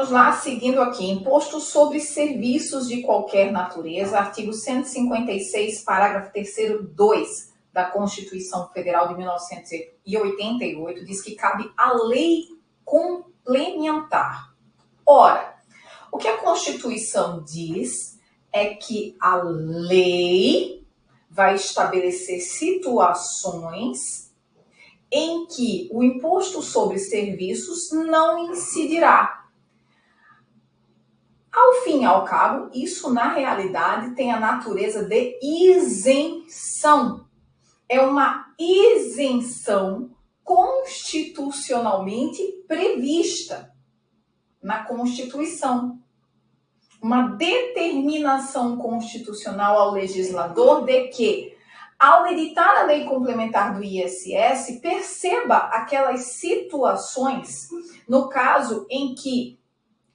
Vamos lá, seguindo aqui. Imposto sobre serviços de qualquer natureza, artigo 156, parágrafo 3º, 2 da Constituição Federal de 1988, diz que cabe a lei complementar. Ora, o que a Constituição diz é que a lei vai estabelecer situações em que o imposto sobre serviços não incidirá. Ao fim e ao cabo, isso na realidade tem a natureza de isenção. É uma isenção constitucionalmente prevista na Constituição. Uma determinação constitucional ao legislador de que, ao editar a lei complementar do ISS, perceba aquelas situações, no caso em que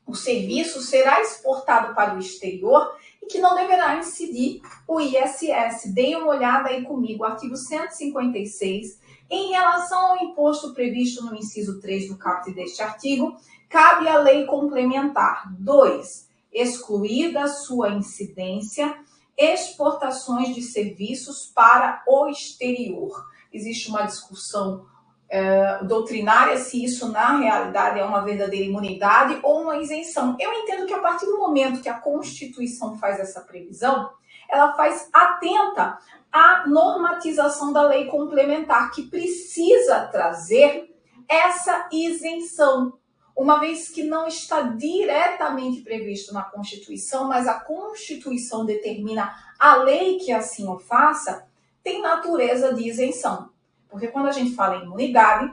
o serviço será exportado para o exterior e que não deverá incidir o ISS. Deem uma olhada aí comigo, artigo 156. Em relação ao imposto previsto no inciso 3 do caput deste artigo, cabe à lei complementar 2. Excluir da sua incidência exportações de serviços para o exterior. Existe uma discussão doutrinária se isso na realidade é uma verdadeira imunidade ou uma isenção. Eu entendo que a partir do momento que a Constituição faz essa previsão, ela faz atenta à normatização da lei complementar, que precisa trazer essa isenção, uma vez que não está diretamente previsto na Constituição, mas a Constituição determina a lei que assim o faça, tem natureza de isenção. Porque quando a gente fala em imunidade,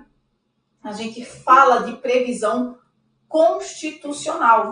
a gente fala de previsão constitucional.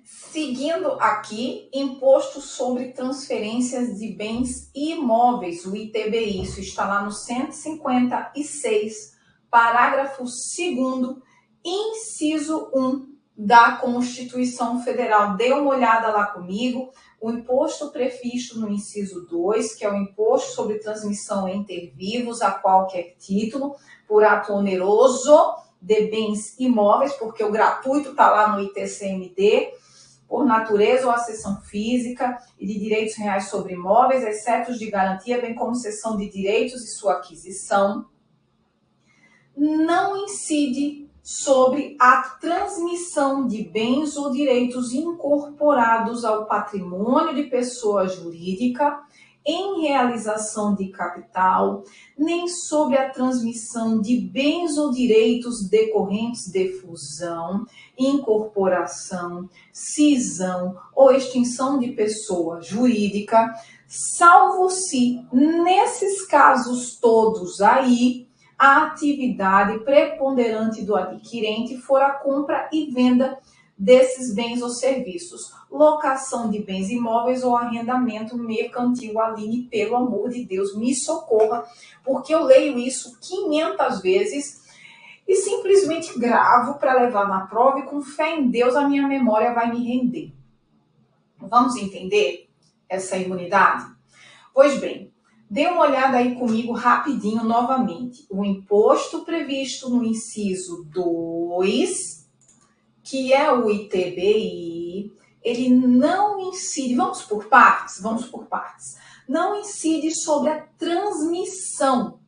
Seguindo aqui, imposto sobre transferências de bens imóveis, o ITBI. Isso está lá no 156, parágrafo 2º, inciso 1 da Constituição Federal. Dê uma olhada lá comigo. O imposto previsto no inciso 2, que é o imposto sobre transmissão entre vivos a qualquer título, por ato oneroso de bens imóveis, porque o gratuito está lá no ITCMD, por natureza ou acessão física e de direitos reais sobre imóveis, exceto os de garantia, bem como cessão de direitos e sua aquisição, não incide sobre a transmissão de bens ou direitos incorporados ao patrimônio de pessoa jurídica em realização de capital, nem sobre a transmissão de bens ou direitos decorrentes de fusão, incorporação, cisão ou extinção de pessoa jurídica, salvo se, nesses casos todos aí, a atividade preponderante do adquirente for a compra e venda desses bens ou serviços, locação de bens imóveis ou arrendamento mercantil. Aline, pelo amor de Deus, me socorra, porque eu leio isso 500 vezes e simplesmente gravo para levar na prova e com fé em Deus a minha memória vai me render. Vamos entender essa imunidade? Pois bem, dê uma olhada aí comigo rapidinho novamente. O imposto previsto no inciso 2, que é o ITBI, ele não incide, vamos por partes, não incide sobre a transmissão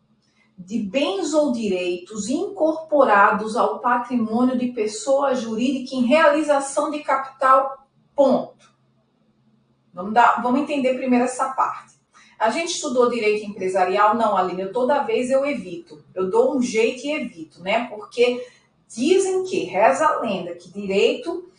de bens ou direitos incorporados ao patrimônio de pessoa jurídica em realização de capital, ponto. Vamos entender primeiro essa parte. A gente estudou direito empresarial? Não, Aline, toda vez eu evito. Eu dou um jeito e evito, né? Porque dizem que, reza a lenda, que direito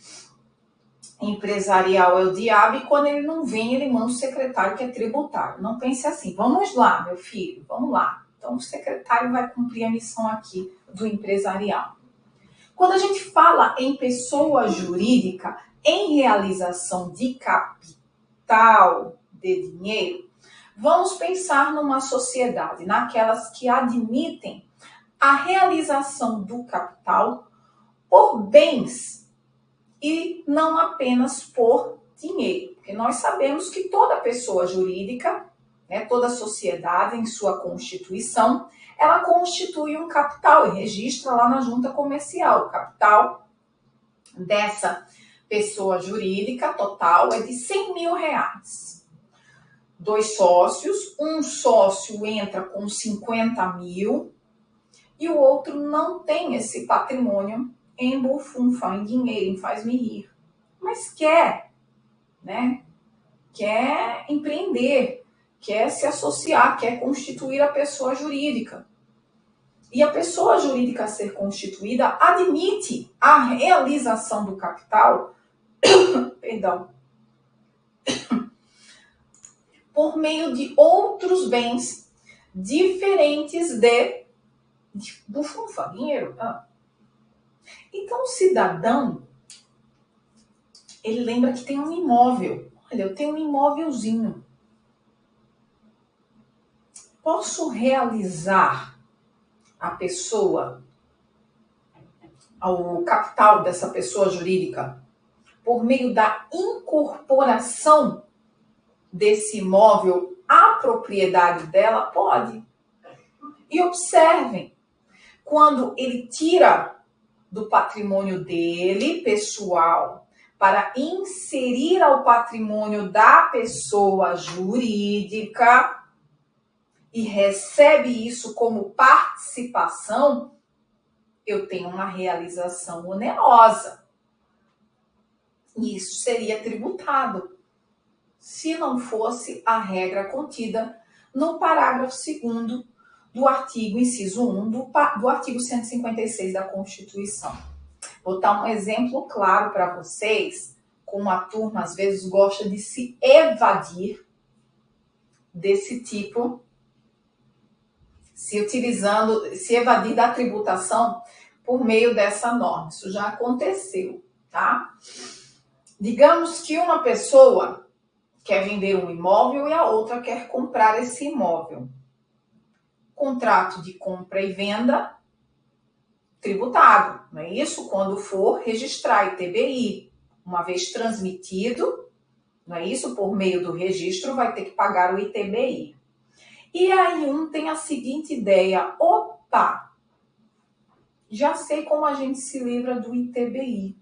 empresarial é o diabo e quando ele não vem, ele manda o secretário que é tributário. Não pense assim. Vamos lá, meu filho, vamos lá. Então, o secretário vai cumprir a missão aqui do empresarial. Quando a gente fala em pessoa jurídica em realização de capital, de dinheiro, vamos pensar numa sociedade, naquelas que admitem a realização do capital por bens e não apenas por dinheiro. Porque nós sabemos que toda pessoa jurídica, né, toda sociedade em sua constituição, ela constitui um capital e registra lá na junta comercial. O capital dessa pessoa jurídica total é de R$ 100.000. 2 sócios, um sócio entra com 50 mil e o outro não tem esse patrimônio em bufunfa, em dinheiro, em faz-me rir, mas quer, né? Quer empreender, quer se associar, quer constituir a pessoa jurídica. E a pessoa jurídica a ser constituída admite a realização do capital, perdão, por meio de outros bens diferentes de bufunfa, dinheiro. Então, o cidadão, ele lembra que tem um imóvel. Olha, eu tenho um imóvelzinho. Posso realizar a pessoa, o capital dessa pessoa jurídica, por meio da incorporação desse imóvel à propriedade dela? Pode. E observem, quando ele tira do patrimônio dele, pessoal, para inserir ao patrimônio da pessoa jurídica e recebe isso como participação, eu tenho uma realização onerosa. E isso seria tributado, se não fosse a regra contida no parágrafo 2º do artigo, inciso 1 do artigo 156 da Constituição. Vou dar um exemplo claro para vocês, como a turma às vezes gosta de se evadir desse tipo, se evadir da tributação por meio dessa norma. Isso já aconteceu, tá? Digamos que uma pessoa quer vender um imóvel e a outra quer comprar esse imóvel. Contrato de compra e venda tributado, não é isso? Quando for registrar ITBI, uma vez transmitido, não é isso? Por meio do registro, vai ter que pagar o ITBI. E aí tem a seguinte ideia: opa, já sei como a gente se livra do ITBI.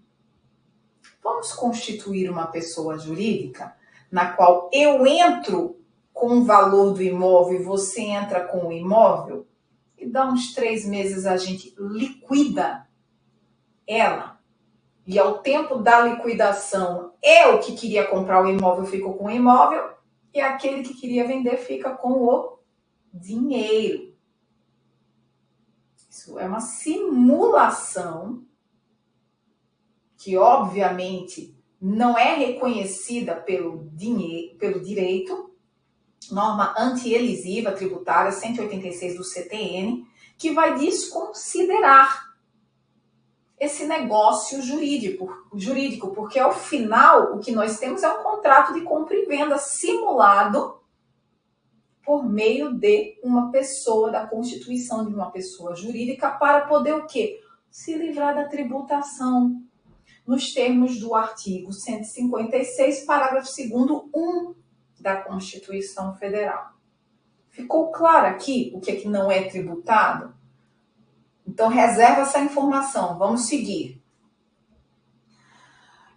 Vamos constituir uma pessoa jurídica na qual eu entro com o valor do imóvel e você entra com o imóvel, e dá uns 3 meses a gente liquida ela. E ao tempo da liquidação, eu que queria comprar o imóvel fico com o imóvel e aquele que queria vender fica com o dinheiro. Isso é uma simulação que, obviamente, não é reconhecida pelo direito, norma anti-elisiva tributária 186 do CTN, que vai desconsiderar esse negócio jurídico, porque ao final o que nós temos é um contrato de compra e venda simulado por meio de uma pessoa, da constituição de uma pessoa jurídica, para poder o quê? Se livrar da tributação, nos termos do artigo 156, parágrafo 2º, 1 da Constituição Federal. Ficou claro aqui o que é que não é tributado? Então, reserva essa informação. Vamos seguir.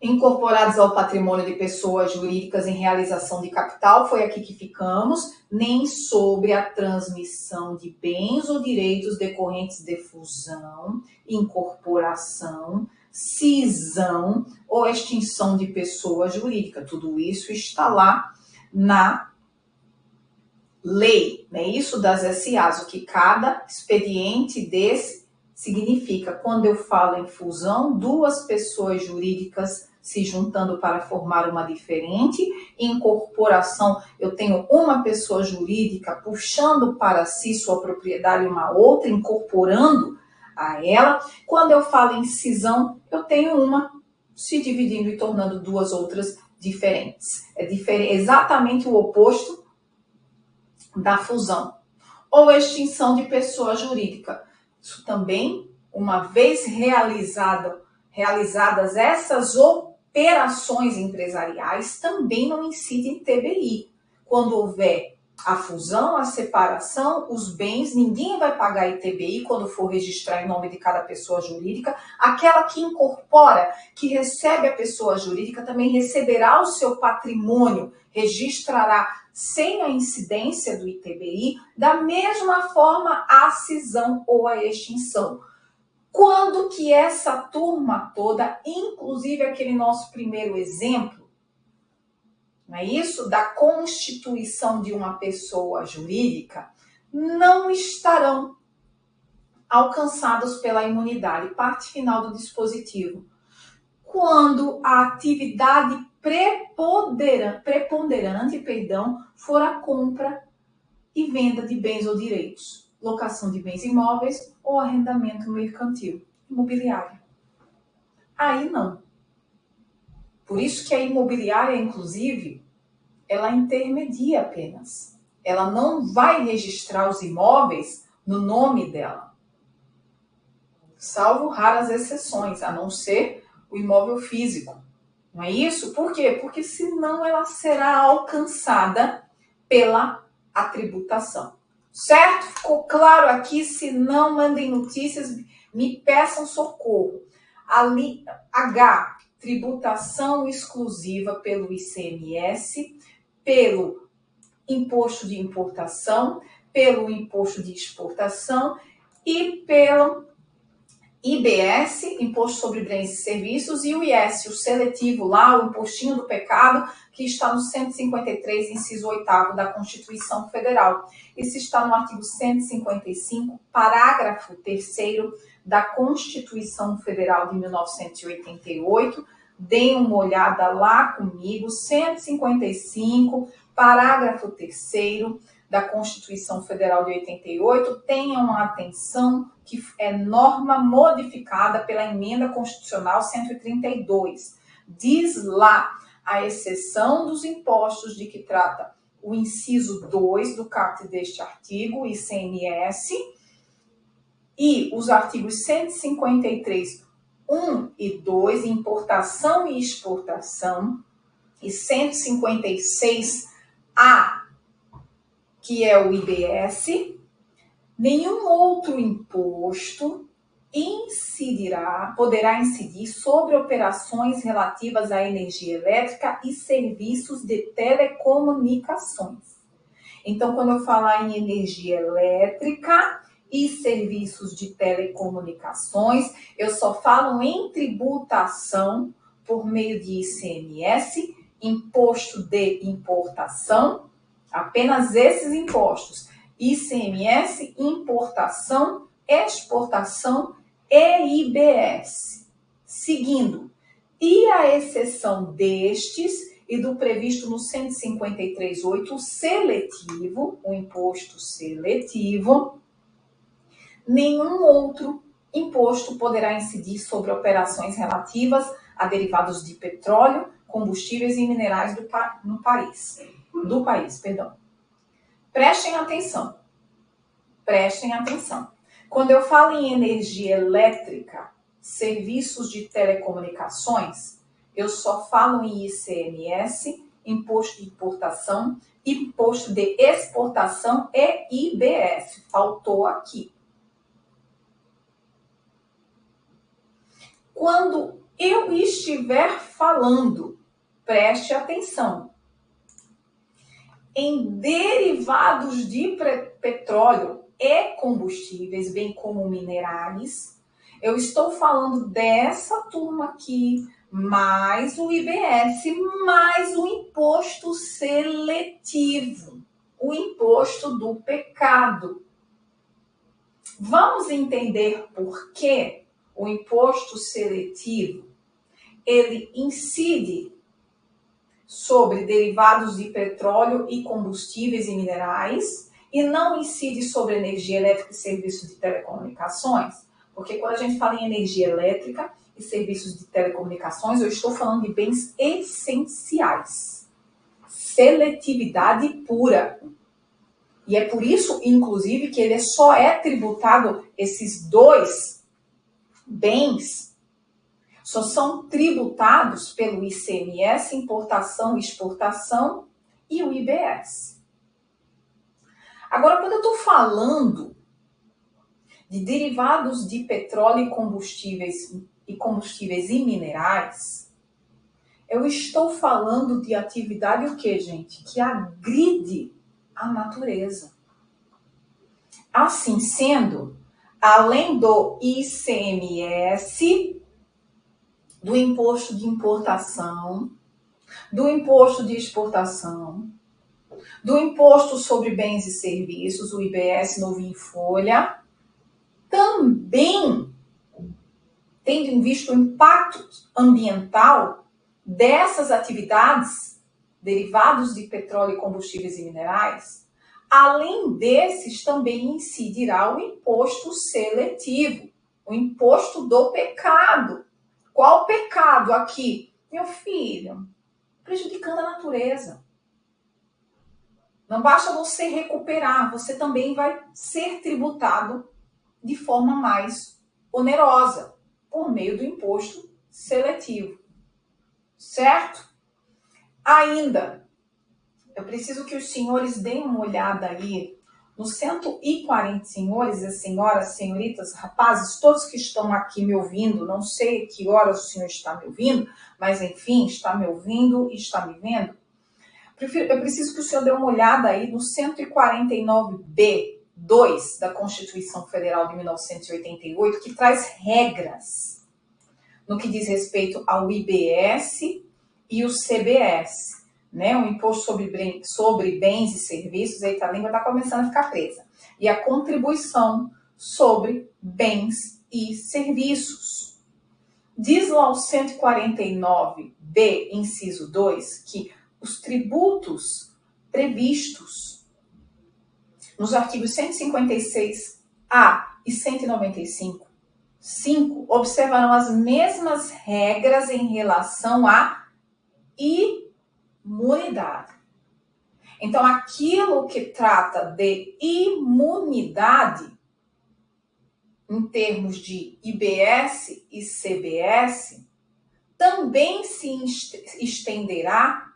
Incorporados ao patrimônio de pessoas jurídicas em realização de capital, foi aqui que ficamos, nem sobre a transmissão de bens ou direitos decorrentes de fusão, incorporação, cisão ou extinção de pessoa jurídica. Tudo isso está lá na lei, né? Isso das SAs, o que cada expediente desse significa. Quando eu falo em fusão, 2 pessoas jurídicas se juntando para formar uma diferente. Incorporação, eu tenho uma pessoa jurídica puxando para si sua propriedade, uma outra incorporando a ela. Quando eu falo em cisão, eu tenho uma se dividindo e tornando 2 outras diferentes. É exatamente o oposto da fusão. Ou extinção de pessoa jurídica. Isso também, uma vez realizadas essas operações empresariais, também não incide em TBI. Quando houver a fusão, a separação, os bens, ninguém vai pagar ITBI quando for registrar em nome de cada pessoa jurídica. Aquela que incorpora, que recebe a pessoa jurídica, também receberá o seu patrimônio, registrará sem a incidência do ITBI, da mesma forma a cisão ou a extinção. Quando que essa turma toda, inclusive aquele nosso primeiro exemplo, não é isso? Da constituição de uma pessoa jurídica, não estarão alcançados pela imunidade. Parte final do dispositivo. Quando a atividade preponderante, for a compra e venda de bens ou direitos, locação de bens imóveis ou arrendamento mercantil, imobiliário. Aí não. Por isso que a imobiliária, inclusive, ela intermedia apenas. Ela não vai registrar os imóveis no nome dela. Salvo raras exceções, a não ser o imóvel físico. Não é isso? Por quê? Porque senão ela será alcançada pela tributação. Certo? Ficou claro aqui? Se não, mandem notícias, me peçam socorro. Ali, H, tributação exclusiva pelo ICMS, pelo imposto de importação, pelo imposto de exportação e pelo IBS, Imposto sobre Bens e Serviços, e o IS, o seletivo lá, o impostinho do pecado, que está no 153, inciso 8º da Constituição Federal. Isso está no artigo 155, parágrafo 3º da Constituição Federal de 1988. Deem uma olhada lá comigo, 155, parágrafo 3º da Constituição Federal de 88, tenham atenção que é norma modificada pela Emenda Constitucional 132. Diz lá a exceção dos impostos de que trata o inciso 2 do caput deste artigo, ICMS, e os artigos 153, 1 e 2, importação e exportação, e 156A, que é o IBS, nenhum outro imposto poderá incidir sobre operações relativas à energia elétrica e serviços de telecomunicações. Então, quando eu falar em energia elétrica e serviços de telecomunicações, eu só falo em tributação por meio de ICMS, imposto de importação, apenas esses impostos, ICMS, importação, exportação e IBS. Seguindo, e a exceção destes e do previsto no 153.8, o seletivo, o imposto seletivo, nenhum outro imposto poderá incidir sobre operações relativas a derivados de petróleo, combustíveis e minerais do país. Prestem atenção. Quando eu falo em energia elétrica, serviços de telecomunicações, eu só falo em ICMS, imposto de importação, imposto de exportação e IBS. Faltou aqui. Quando eu estiver falando, preste atenção, em derivados de petróleo e combustíveis, bem como minerais, eu estou falando dessa turma aqui, mais o IBS, mais o imposto seletivo, o imposto do pecado. Vamos entender por que o imposto seletivo, ele incide sobre derivados de petróleo e combustíveis e minerais e não incide sobre energia elétrica e serviços de telecomunicações? Porque quando a gente fala em energia elétrica e serviços de telecomunicações, eu estou falando de bens essenciais. Seletividade pura. E é por isso, inclusive, que ele só é tributado, esses dois bens só são tributados pelo ICMS, importação e exportação, e o IBS. Agora, quando eu estou falando de derivados de petróleo e combustíveis e minerais, eu estou falando de atividade o quê, gente? Que agride a natureza. Assim sendo, além do ICMS, do imposto de importação, do imposto de exportação, do imposto sobre bens e serviços, o IBS novo em folha, também tendo em vista o impacto ambiental dessas atividades derivados de petróleo, combustíveis e minerais, além desses também incidirá o imposto seletivo, o imposto do pecado. Qual pecado aqui? Meu filho, prejudicando a natureza. Não basta você recuperar, você também vai ser tributado de forma mais onerosa, por meio do imposto seletivo. Certo? Ainda, eu preciso que os senhores deem uma olhada aí nos 140 senhores e senhoras, senhoritas, rapazes, todos que estão aqui me ouvindo, não sei que horas o senhor está me ouvindo, mas enfim, está me ouvindo e está me vendo. Eu preciso que o senhor dê uma olhada aí no 149b2 da Constituição Federal de 1988, que traz regras no que diz respeito ao IBS e o CBS, né? O Imposto sobre Bens e Serviços, eita, a língua está começando a ficar presa, e a contribuição sobre bens e serviços. Diz lá o 149b, inciso 2, que os tributos previstos nos artigos 156A e 195, 5, observarão as mesmas regras em relação à imunidade. Então, aquilo que trata de imunidade, em termos de IBS e CBS, também se estenderá.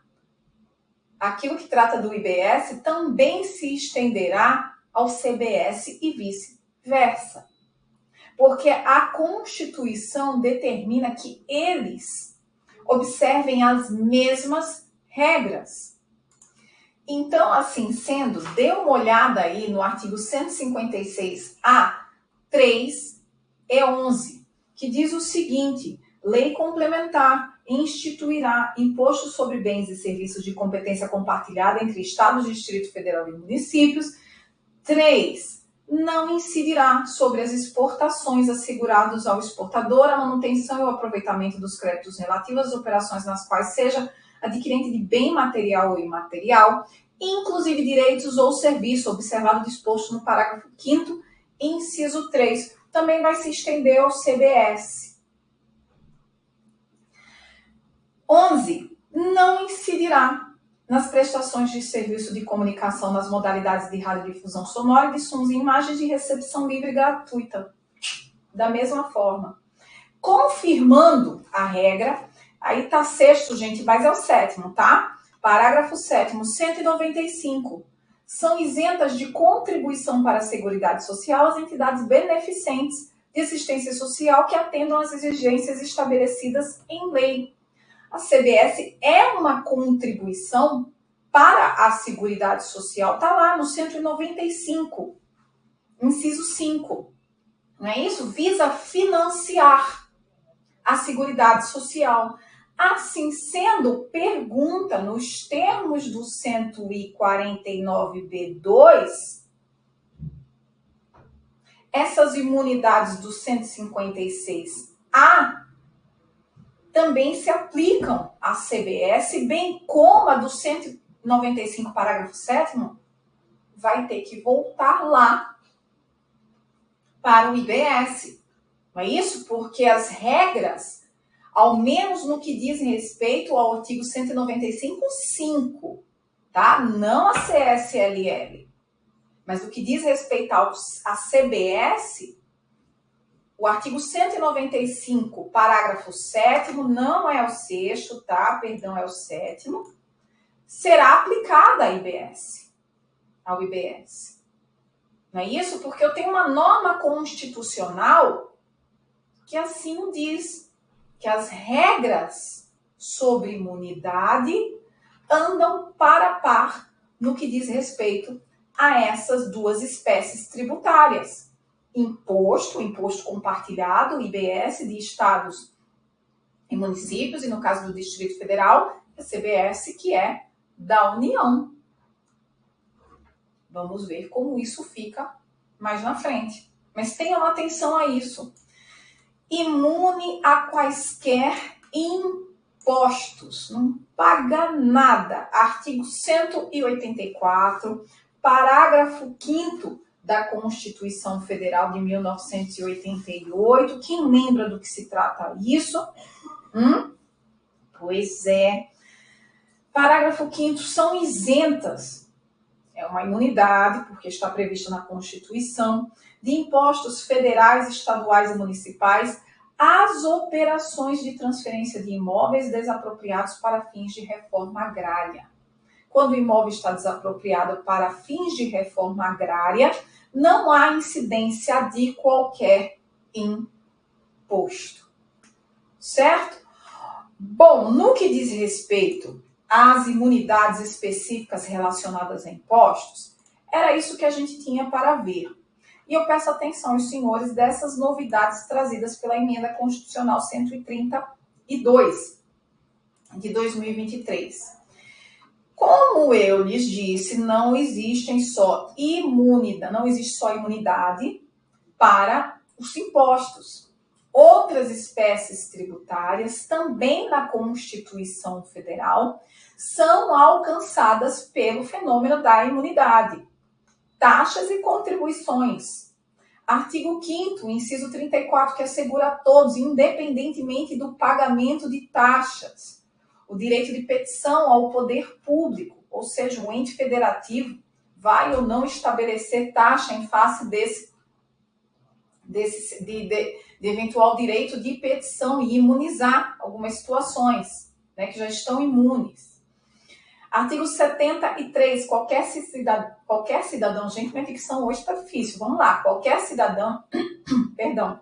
Aquilo que trata do IBS também se estenderá ao CBS e vice-versa. Porque a Constituição determina que eles observem as mesmas regras. Então, assim sendo, dê uma olhada aí no artigo 156A, 3 e 11, que diz o seguinte: lei complementar instituirá imposto sobre bens e serviços de competência compartilhada entre Estados, Distrito Federal e municípios. 3. Não incidirá sobre as exportações assegurados ao exportador, a manutenção e o aproveitamento dos créditos relativos às operações nas quais seja adquirente de bem material ou imaterial, inclusive direitos ou serviço, observado o disposto no parágrafo 5º, inciso 3. Também vai se estender ao CBS. 11. Não incidirá nas prestações de serviço de comunicação nas modalidades de radiodifusão sonora e de sons e imagens de recepção livre e gratuita. Da mesma forma. Confirmando a regra, aí tá 6º, gente, mas é o 7º, tá? Parágrafo 7º, 195. São isentas de contribuição para a Seguridade Social as entidades beneficentes de assistência social que atendam às exigências estabelecidas em lei. A CBS é uma contribuição para a Seguridade Social, está lá no 195, inciso 5. Não é isso? Visa financiar a Seguridade Social. Assim sendo, pergunta nos termos do 149b2, essas imunidades do 156A também se aplicam à CBS, bem como a do 195, parágrafo 7º, vai ter que voltar lá para o IBS. Não é isso? Porque as regras, ao menos no que diz respeito ao artigo 195.5, tá? Não a CSLL, mas no que diz respeito à CBS, o artigo 195, parágrafo 7º, não é o 6º, tá? Perdão, é o 7º, será aplicada ao IBS. Não é isso? Porque eu tenho uma norma constitucional que assim o diz, que as regras sobre imunidade andam par a par no que diz respeito a essas duas espécies tributárias. Imposto compartilhado, IBS, de estados e municípios, e no caso do Distrito Federal, a CBS, que é da União. Vamos ver como isso fica mais na frente. Mas tenham atenção a isso. Imune a quaisquer impostos, não paga nada. Artigo 184, parágrafo 5º da Constituição Federal de 1988. Quem lembra do que se trata isso? Pois é. Parágrafo 5º, são isentas, é uma imunidade, porque está prevista na Constituição, de impostos federais, estaduais e municipais, as operações de transferência de imóveis desapropriados para fins de reforma agrária. Quando o imóvel está desapropriado para fins de reforma agrária, não há incidência de qualquer imposto. Certo? Bom, no que diz respeito às imunidades específicas relacionadas a impostos, era isso que a gente tinha para ver. E eu peço atenção aos senhores dessas novidades trazidas pela Emenda Constitucional 132 de 2023. Como eu lhes disse, não existe só imunidade para os impostos. Outras espécies tributárias, também na Constituição Federal, são alcançadas pelo fenômeno da imunidade. Taxas e contribuições. Artigo 5º, inciso 34, que assegura a todos, independentemente do pagamento de taxas, o direito de petição ao poder público, ou seja, o ente federativo vai ou não estabelecer taxa em face de eventual direito de petição e imunizar algumas situações, né, que já estão imunes. Artigo 73, qualquer cidadão, gente, minha dicção hoje está difícil, vamos lá, qualquer cidadão, perdão,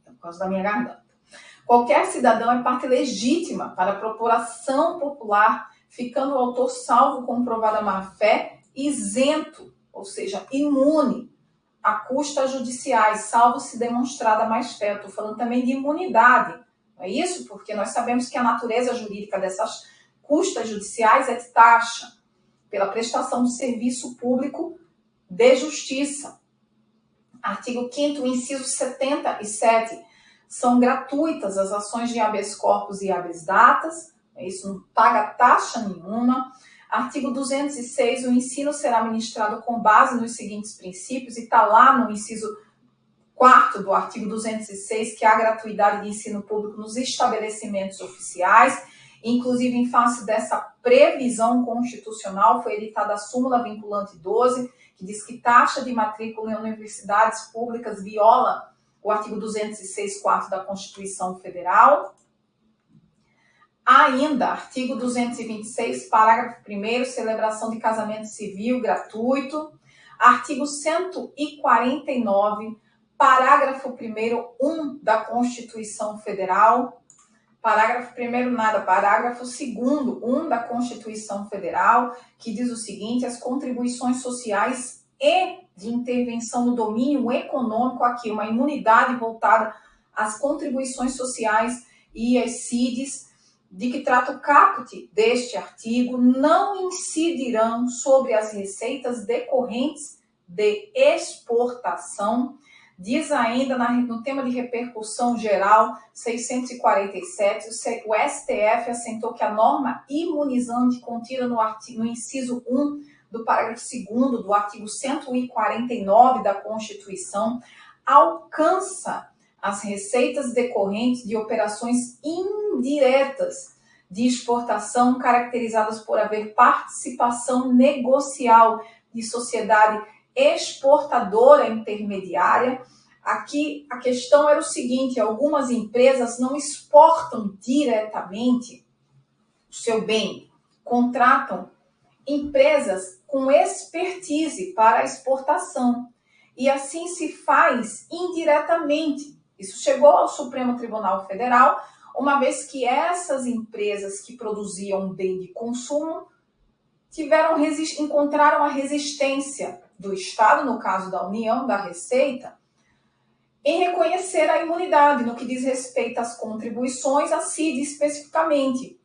por causa da minha garganta, qualquer cidadão é parte legítima para a procuração popular, ficando o autor salvo comprovada má-fé, isento, ou seja, imune, a custas judiciais, salvo se demonstrada mais-fé. Eu estou falando também de imunidade, não é isso? Porque nós sabemos que a natureza jurídica dessas custas judiciais é de taxa, pela prestação de serviço público de justiça. Artigo 5º, inciso 77, são gratuitas as ações de habeas corpus e habeas datas, isso não paga taxa nenhuma. Artigo 206, o ensino será ministrado com base nos seguintes princípios, e está lá no inciso 4º do artigo 206, que há gratuidade de ensino público nos estabelecimentos oficiais. Inclusive, em face dessa previsão constitucional, foi editada a súmula vinculante 12, que diz que taxa de matrícula em universidades públicas viola o artigo 206, 4 da Constituição Federal. Ainda, artigo 226, parágrafo 1º, celebração de casamento civil gratuito. Artigo 149, parágrafo 1º, 1 da Constituição Federal. Parágrafo 1º nada, parágrafo 2º, 1 da Constituição Federal, que diz o seguinte: as contribuições sociais e de intervenção no domínio econômico, aqui uma imunidade voltada às contribuições sociais e às CIDs, de que trata o caput deste artigo, não incidirão sobre as receitas decorrentes de exportação. Diz ainda no tema de repercussão geral 647, o STF assentou que a norma imunizante contida no inciso 1 do parágrafo 2º do artigo 149 da Constituição alcança as receitas decorrentes de operações indiretas de exportação caracterizadas por haver participação negocial de sociedade exportadora intermediária. Aqui a questão era o seguinte: algumas empresas não exportam diretamente o seu bem, contratam empresas com expertise para a exportação. E assim se faz indiretamente. Isso chegou ao Supremo Tribunal Federal, uma vez que essas empresas que produziam bem de consumo encontraram a resistência do Estado, no caso da União, da Receita, em reconhecer a imunidade no que diz respeito às contribuições à CID especificamente.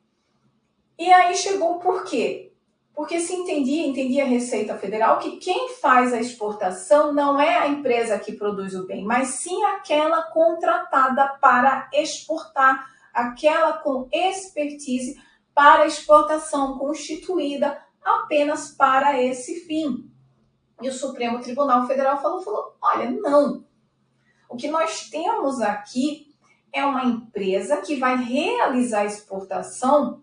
E aí chegou por quê? Porque se entendia a Receita Federal que quem faz a exportação não é a empresa que produz o bem, mas sim aquela contratada para exportar, aquela com expertise para exportação, constituída apenas para esse fim. E o Supremo Tribunal Federal falou, olha, não. O que nós temos aqui é uma empresa que vai realizar a exportação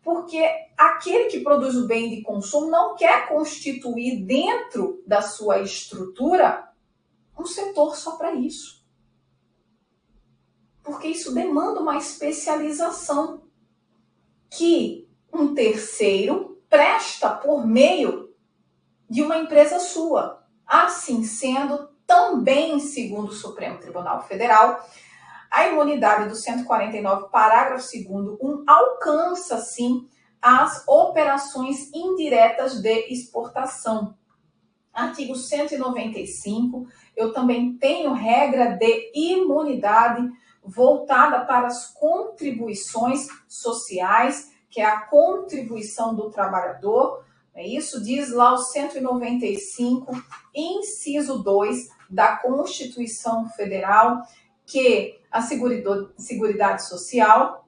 porque aquele que produz o bem de consumo não quer constituir dentro da sua estrutura um setor só para isso. Porque isso demanda uma especialização que um terceiro presta por meio de uma empresa sua. Assim sendo, também, segundo o Supremo Tribunal Federal, a imunidade do 149, parágrafo 2º, alcança, sim, as operações indiretas de exportação. Artigo 195, eu também tenho regra de imunidade voltada para as contribuições sociais, que é a contribuição do trabalhador. Isso diz lá o 195, inciso 2 da Constituição Federal, que a Seguridade Social,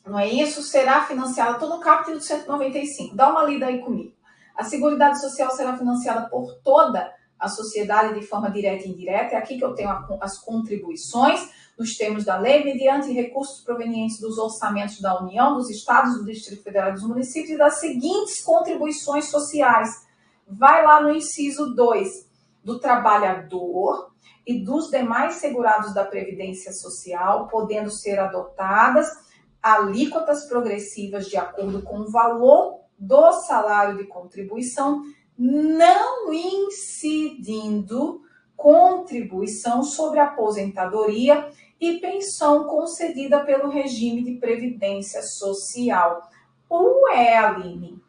não é isso? Será financiada, estou no capítulo 195, dá uma lida aí comigo. A Seguridade Social será financiada por toda a sociedade de forma direta e indireta. É aqui que eu tenho as contribuições, nos termos da lei, mediante recursos provenientes dos orçamentos da União, dos Estados, do Distrito Federal e dos municípios, e das seguintes contribuições sociais. Vai lá no inciso 2, do trabalhador e dos demais segurados da Previdência Social, podendo ser adotadas alíquotas progressivas de acordo com o valor do salário de contribuição, não incidindo contribuição sobre aposentadoria e pensão concedida pelo regime de previdência social. Ué, Aline,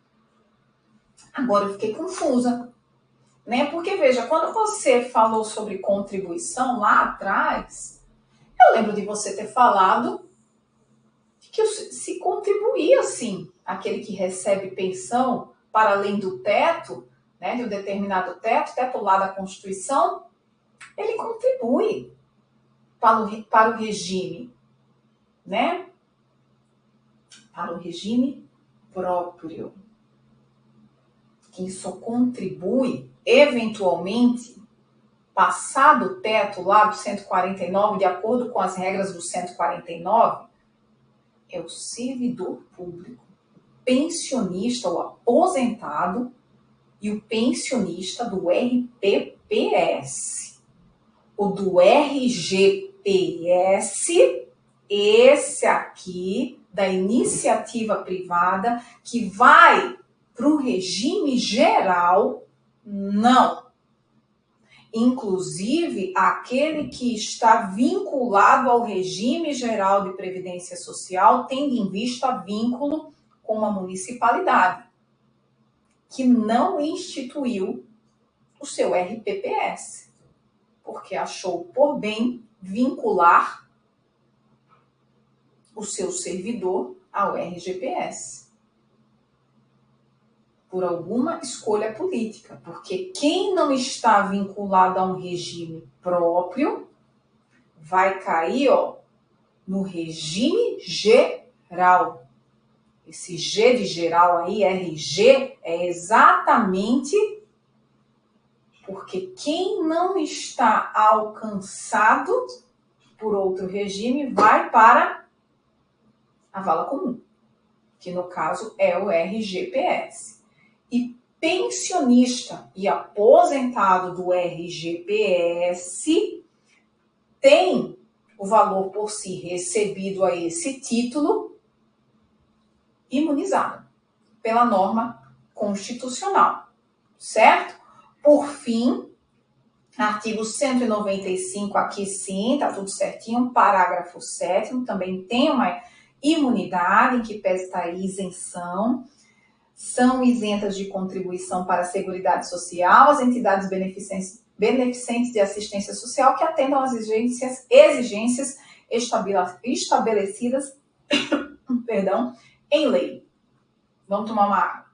agora eu fiquei confusa, né? Porque, veja, quando você falou sobre contribuição lá atrás, eu lembro de você ter falado que se contribuía, sim, aquele que recebe pensão para além do teto, né, de um determinado teto lá da Constituição, ele contribui para o regime, né? Para o regime próprio. Quem só contribui, eventualmente, passado o teto lá do 149, de acordo com as regras do 149, é o servidor público, o pensionista, o aposentado e o pensionista do RPPS. O do RGPS, esse aqui, da iniciativa privada, que vai para o regime geral, não. Inclusive, aquele que está vinculado ao regime geral de previdência social, tendo em vista vínculo com uma municipalidade, que não instituiu o seu RPPS, porque achou por bem vincular o seu servidor ao RGPS. Por alguma escolha política, porque quem não está vinculado a um regime próprio vai cair, no regime geral. Esse G de geral aí, RG, é exatamente porque quem não está alcançado por outro regime vai para a vala comum, que no caso é o RGPS. E pensionista e aposentado do RGPS tem o valor por si recebido a esse título imunizado pela norma constitucional, certo? Por fim, artigo 195, aqui sim, tá tudo certinho, parágrafo 7º, também tem uma imunidade, em que pese estar aí isenção. São isentas de contribuição para a Seguridade Social as entidades beneficentes de assistência social que atendam às exigências estabelecidas em lei. Vamos tomar uma água.